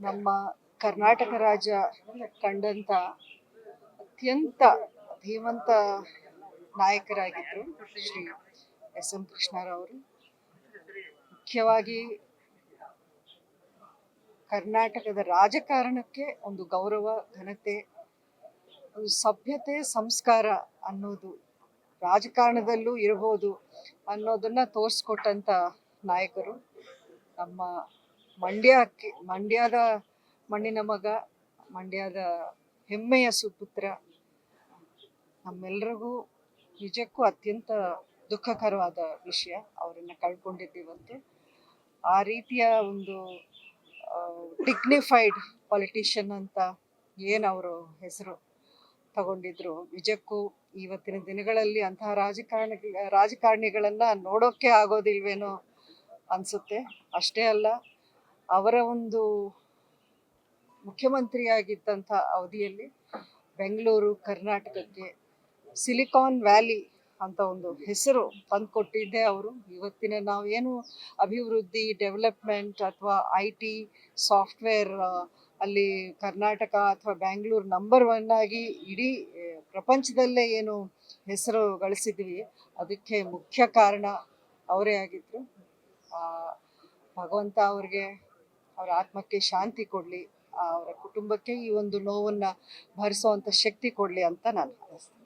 ನಮ್ಮ ಕರ್ನಾಟಕ ರಾಜ್ಯ ಕಂಡಂತ ಅತ್ಯಂತ ಧೀಮಂತ ನಾಯಕರಾಗಿದ್ದರು ಶ್ರೀ ಎಸ್.ಎಂ. ಕೃಷ್ಣರವರು. ಮುಖ್ಯವಾಗಿ ಕರ್ನಾಟಕದ ರಾಜಕಾರಣಕ್ಕೆ ಒಂದು ಗೌರವ, ಘನತೆ, ಒಂದು ಸಭ್ಯತೆ, ಸಂಸ್ಕಾರ ಅನ್ನೋದು ರಾಜಕಾರಣದಲ್ಲೂ ಇರಬಹುದು ಅನ್ನೋದನ್ನ ತೋರಿಸ್ಕೊಟ್ಟಂತ ನಾಯಕರು. ನಮ್ಮ ಮಂಡ್ಯದ ಮಣ್ಣಿನ ಮಗ, ಮಂಡ್ಯದ ಹೆಮ್ಮೆಯ ಸುಪುತ್ರ. ನಮ್ಮೆಲ್ಲರಿಗೂ ನಿಜಕ್ಕೂ ಅತ್ಯಂತ ದುಃಖಕರವಾದ ವಿಷಯ, ಅವರನ್ನು ಕಳ್ಕೊಂಡಿದ್ದೀವಂತೆ. ಆ ರೀತಿಯ ಒಂದು ಡಿಗ್ನಿಫೈಡ್ ಪೊಲಿಟಿಷಿಯನ್ ಅಂತ ಏನು ಅವರು ಹೆಸರು ತಗೊಂಡಿದ್ರು, ನಿಜಕ್ಕೂ ಇವತ್ತಿನ ದಿನಗಳಲ್ಲಿ ಅಂತಹ ರಾಜಕಾರಣಿಗಳನ್ನ ನೋಡೋಕ್ಕೆ ಆಗೋದಿಲ್ವೇನೋ ಅನ್ಸುತ್ತೆ. ಅಷ್ಟೇ ಅಲ್ಲ, ಅವರ ಒಂದು ಮುಖ್ಯಮಂತ್ರಿಯಾಗಿದ್ದಂಥ ಅವಧಿಯಲ್ಲಿ ಬೆಂಗಳೂರು ಕರ್ನಾಟಕಕ್ಕೆ ಸಿಲಿಕಾನ್ ವ್ಯಾಲಿ ಅಂತ ಒಂದು ಹೆಸರು ತಂದುಕೊಟ್ಟಿದ್ದೆ ಅವರು. ಇವತ್ತಿನ ನಾವೇನು ಅಭಿವೃದ್ಧಿ, ಡೆವಲಪ್ಮೆಂಟ್ ಅಥವಾ IT, ಸಾಫ್ಟ್ವೇರ್ ಅಲ್ಲಿ ಕರ್ನಾಟಕ ಅಥವಾ ಬ್ಯಾಂಗ್ಳೂರು ನಂಬರ್ 1 ಆಗಿ ಇಡೀ ಪ್ರಪಂಚದಲ್ಲೇ ಏನು ಹೆಸರು ಗಳಿಸಿದ್ವಿ, ಅದಕ್ಕೆ ಮುಖ್ಯ ಕಾರಣ ಅವರೇ ಆಗಿದ್ರು. ಭಗವಂತ ಅವ್ರಿಗೆ, ಅವರ ಆತ್ಮಕ್ಕೆ ಶಾಂತಿ ಕೊಡಲಿ, ಅವರ ಕುಟುಂಬಕ್ಕೆ ಈ ಒಂದು ನೋವನ್ನ ಭರಿಸುವಂತ ಶಕ್ತಿ ಕೊಡಲಿ ಅಂತ ನಾನು ಹಾರೈಸ್ತೇನೆ.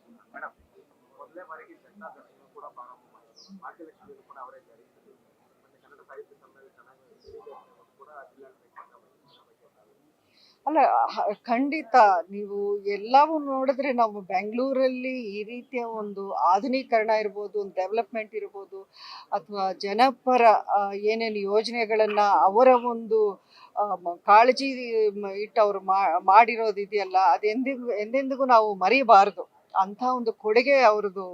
ಅಲ್ಲ, ಖಂಡಿತ ನೀವು ಎಲ್ಲವೂ ನೋಡಿದ್ರೆ ನಾವು ಬೆಂಗಳೂರಲ್ಲಿ ಈ ರೀತಿಯ ಒಂದು ಆಧುನೀಕರಣ ಇರ್ಬೋದು, ಒಂದು ಡೆವಲಪ್ಮೆಂಟ್ ಇರ್ಬೋದು, ಅಥವಾ ಜನಪರ ಏನೇನು ಯೋಜನೆಗಳನ್ನ ಅವರ ಒಂದು ಕಾಳಜಿ ಇಟ್ಟು ಅವರು ಮಾಡಿರೋದಿದೆಯಲ್ಲ, ಅದು ಎಂದೆಂದಿಗೂ ನಾವು ಮರಿಬಾರದು. ಅಂಥ ಒಂದು ಕೊಡುಗೆ ಅವ್ರದ್ದು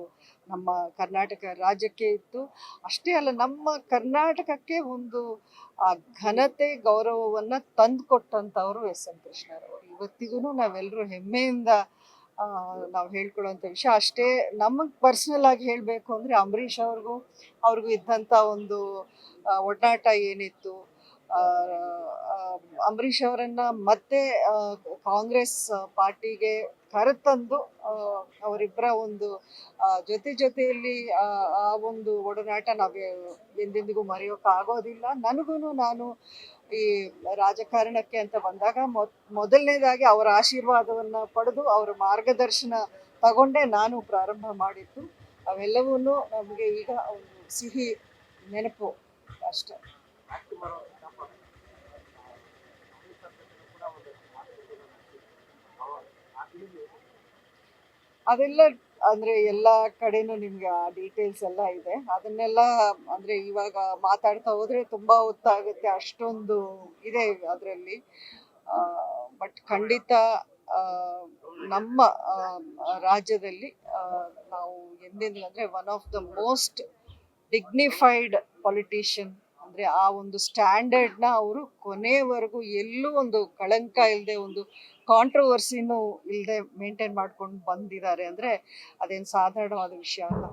ನಮ್ಮ ಕರ್ನಾಟಕ ರಾಜ್ಯಕ್ಕೆ ಇತ್ತು. ಅಷ್ಟೇ ಅಲ್ಲ, ನಮ್ಮ ಕರ್ನಾಟಕಕ್ಕೆ ಒಂದು ಘನತೆ, ಗೌರವವನ್ನು ತಂದು ಕೊಟ್ಟಂಥವ್ರು ಎಸ್.ಎಂ. ಕೃಷ್ಣರವರು. ಇವತ್ತಿಗೂ ನಾವೆಲ್ಲರೂ ಹೆಮ್ಮೆಯಿಂದ ನಾವು ಹೇಳ್ಕೊಳ್ಳುವಂಥ ವಿಷಯ. ಅಷ್ಟೇ, ನಮಗೆ ಪರ್ಸ್ನಲ್ ಆಗಿ ಹೇಳಬೇಕು ಅಂದರೆ ಅಂಬರೀಷ್ ಅವ್ರಿಗೂ ಇದ್ದಂಥ ಒಂದು ಒಡನಾಟ ಏನಿತ್ತು, ಅಂಬರೀಷ್ ಅವರನ್ನು ಮತ್ತೆ ಕಾಂಗ್ರೆಸ್ ಪಾರ್ಟಿಗೆ ಕರೆತಂದು ಅವರಿಬ್ಬರ ಒಂದು ಜೊತೆಯಲ್ಲಿ ಆ ಒಂದು ಒಡನಾಟ ನಾವು ಎಂದೆಂದಿಗೂ ಮರೆಯೋಕ್ಕಾಗೋದಿಲ್ಲ. ನಾನು ಈ ರಾಜಕಾರಣಕ್ಕೆ ಅಂತ ಬಂದಾಗ ಮೊದಲನೇದಾಗಿ ಅವರ ಆಶೀರ್ವಾದವನ್ನು ಪಡೆದು ಅವರ ಮಾರ್ಗದರ್ಶನ ತಗೊಂಡೇ ನಾನು ಪ್ರಾರಂಭ ಮಾಡಿದ್ದು. ಅವೆಲ್ಲವೂ ನಮಗೆ ಈಗ ಒಂದು ಸಿಹಿ ನೆನಪು ಅಷ್ಟೇ. ಅದೆಲ್ಲ ಅಂದರೆ ಎಲ್ಲ ಕಡೆನೂ ನಿಮಗೆ ಆ ಡೀಟೇಲ್ಸ್ ಎಲ್ಲ ಇದೆ. ಅದನ್ನೆಲ್ಲ ಅಂದರೆ ಇವಾಗ ಮಾತಾಡ್ತಾ ಹೋದರೆ ತುಂಬ ಹೊತ್ತಾಗುತ್ತೆ, ಅಷ್ಟೊಂದು ಇದೆ ಅದರಲ್ಲಿ. ಬಟ್ ಖಂಡಿತ ನಮ್ಮ ರಾಜ್ಯದಲ್ಲಿ ನಾವು ಎಂದೆಂದು ಅಂದರೆ one of the most dignified politician, ಅಂದರೆ ಆ ಒಂದು ಸ್ಟ್ಯಾಂಡರ್ಡ್ನ ಅವರು ಕೊನೆವರೆಗೂ ಎಲ್ಲೂ ಒಂದು ಕಳಂಕ ಇಲ್ಲದೆ, ಒಂದು ಕಾಂಟ್ರವರ್ಸಿನೂ ಇಲ್ಲದೆ ಮೇಂಟೈನ್ ಮಾಡ್ಕೊಂಡು ಬಂದಿದ್ದಾರೆ. ಅಂದರೆ ಅದೇನು ಸಾಧಾರಣವಾದ ವಿಷಯ ಅಲ್ಲ.